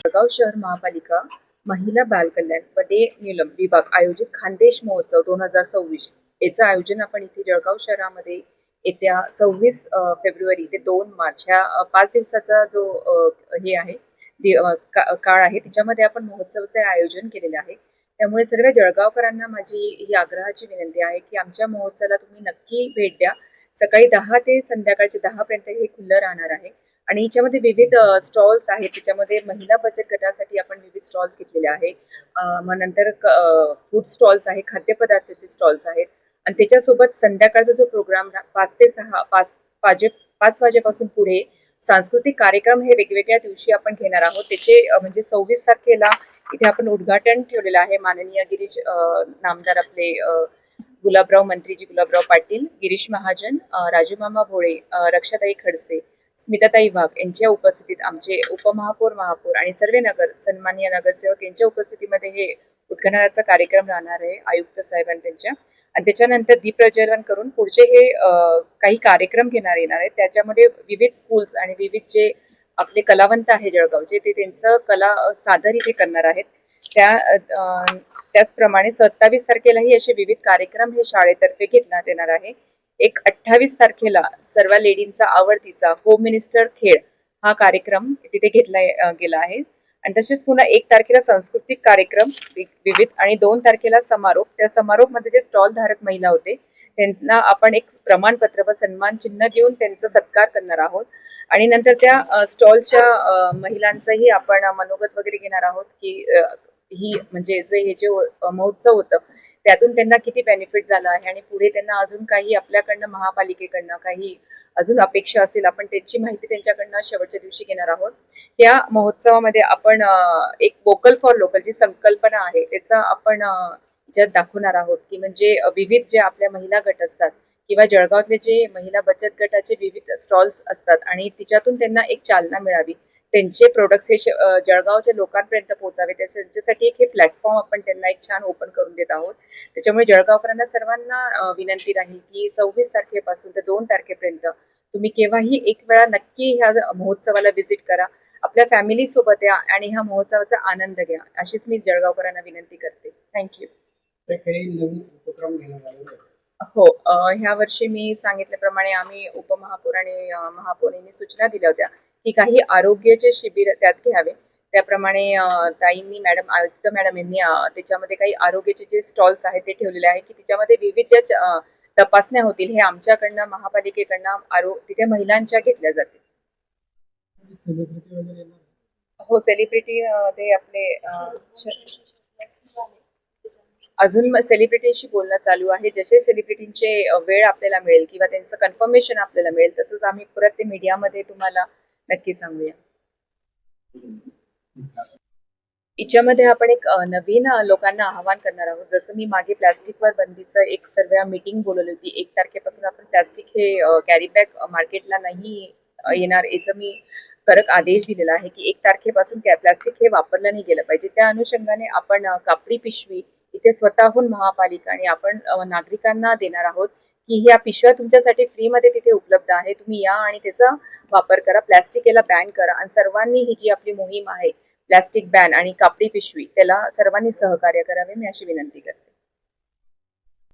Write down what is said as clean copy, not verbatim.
जळगाव शहर महापालिका महिला बाल कल्याण व डे नीलम विभाग आयोजित खानदेश महोत्सव 2026 याचं आयोजन आपण इथे जळगाव शहरामध्ये येत्या 26 फेब्रुवारी ते 2 मार्च ह्या 5 दिवसाचा जो हे आहे काळ आहे त्याच्यामध्ये आपण महोत्सवाचे आयोजन केलेले आहे। त्यामुळे सर्व जळगावकरांना माझी ही आग्रहाची विनंती आहे की आमच्या महोत्सवाला तुम्ही नक्की भेट द्या। सकाळी 10 ते संध्याकाळचे 10 पर्यंत हे खुलं राहणार आहे आणि याच्यामध्ये विविध स्टॉल्स आहेत। त्याच्यामध्ये महिला बचत गटासाठी आपण विविध स्टॉल्स घेतलेले आहे। मग नंतर फूड स्टॉल्स आहे, खाद्यपदार्थाचे स्टॉल्स आहेत आणि त्याच्यासोबत संध्याकाळचा जो प्रोग्राम 5 ते 6 5 वाजेपासून पुढे सांस्कृतिक कार्यक्रम हे वेगवेगळ्या दिवशी आपण घेणार आहोत। त्याचे म्हणजे 26 तारखेला इथे आपण उद्घाटन ठेवलेलं आहे। माननीय गिरीश नामदार आपले गुलाबराव मंत्रीजी गुलाबराव पाटील, गिरीश महाजन, राजू मामा भोळे, रक्षाताई खडसे, स्मिताताई वाघ यांच्या उपस्थितीत आमचे उपमहापौर महापौर आणि सर्व सन्माननीय नगरसेवक यांच्या उपस्थितीमध्ये हे उद्घाटनाचा कार्यक्रम राहणार आहे आयुक्त साहेबांनी त्यांच्या। आणि त्याच्यानंतर दीप प्रज्वलन करून पुढचे हे काही कार्यक्रम घेणार येणार आहेत। त्याच्यामध्ये विविध स्कूल्स आणि विविध जे आपले कलावंत आहे जळगावचे ते त्यांचं कला सादर इथे करणार आहेत। त्याचप्रमाणे 27 तारखेलाही असे विविध कार्यक्रम हे शाळेतर्फे घेण्यात येणार आहे। 28 तारखेला सर्व लेडींचा आवडतीचा होम मिनिस्टर खेळ हा कार्यक्रम तिथे घेतला गेला आहे आणि तसेच पुन्हा 1 तारखेला सांस्कृतिक कार्यक्रम विविध आणि 2 तारखेला समारोप। त्या समारोप मध्ये जे स्टॉल धारक महिला होते त्यांना आपण एक प्रमाणपत्र व सन्मान चिन्ह देऊन त्यांचा सत्कार करणार आहोत आणि नंतर त्या स्टॉलच्या महिलांचंही आपण मनोगत वगैरे घेणार आहोत की ही म्हणजे हे जे महोत्सव होतं त्यातून त्यांना किती बेनिफिट झाला आहे आणि पुढे त्यांना अजून काही आपल्याकडनं महापालिकेकडनं काही अजून अपेक्षा असेल आपण त्याची माहिती त्यांच्याकडनं शेवटच्या दिवशी घेणार आहोत। या महोत्सवामध्ये आपण एक वोकल फॉर लोकल जी संकल्पना आहे त्याचा आपण ज्यात दाखवणार आहोत की म्हणजे विविध जे आपल्या महिला गट असतात किंवा जळगावातले जे महिला बचत गटाचे विविध स्टॉल्स असतात आणि तिच्यातून त्यांना एक चालना मिळावी, त्यांचे प्रोडक्ट्स हे जळगावच्या लोकांपर्यंत पोहोचावे त्याच्यासाठी एक हे प्लॅटफॉर्म आपण त्यांना एक छान ओपन करून देत आहोत। त्याच्यामुळे जळगावकरांना सर्वांना विनंती राहील की 26 तारखेपासून ते 2 तारखेपर्यंत तुम्ही केव्हाही एक वेळा नक्की ह्या महोत्सवाला व्हिजिट करा, आपल्या फॅमिली सोबत या आणि ह्या महोत्सवाचा आनंद घ्या अशीच मी जळगावकरांना विनंती करते। थँक्यू। हो, ह्या वर्षी मी सांगितल्याप्रमाणे आम्ही उपमहापौर आणि महापौरांनी सूचना दिल्या होत्या की काही आरोग्याचे शिबिर त्यात घ्यावे। त्याप्रमाणे ताईंनी आयुक्त मॅडम यांनी त्याच्यामध्ये काही आरोग्याचे जे स्टॉल्स आहेत ते ठेवलेले आहे की त्याच्यामध्ये विविध ज्या तपासण्या होतील हे आमच्याकडनं महापालिकेकडनं तिथे महिलांच्या घेतल्या जातील। हो, सेलिब्रिटी ते आपले अजून सेलिब्रिटींशी बोलणं चालू आहे। जसे सेलिब्रिटींचे वेळ आपल्याला मिळेल किंवा त्यांचं कन्फर्मेशन आपल्याला मिळेल तसंच आम्ही परत ते मीडियामध्ये तुम्हाला नक्की सांगूया। याच्यामध्ये आपण एक नवीन लोकांना आवाहन करणार आहोत। जसं मी मागे प्लास्टिकवर बंदीचं एक सर्व मीटिंग बोलवली होती। 1 तारखेपासून आपण प्लास्टिक हे कॅरी बॅग मार्केटला नाही येणार याचं मी कडक आदेश दिलेला आहे की 1 तारखेपासून प्लास्टिक हे वापरलं नाही गेलं पाहिजे। त्या अनुषंगाने आपण कापडी पिशवी इथे स्वतःहून महापालिका आणि आपण नागरिकांना देणार आहोत की ह्या पिशव्या तुमच्यासाठी फ्रीमध्ये तिथे उपलब्ध आहे, तुम्ही या आणि त्याचा वापर करा। प्लास्टिक याला बॅन करा आणि सर्वांनी ही जी आपली मोहीम आहे प्लास्टिक बॅन आणि कापडी पिशवी त्याला सर्वांनी सहकार्य करावे मी अशी विनंती करते।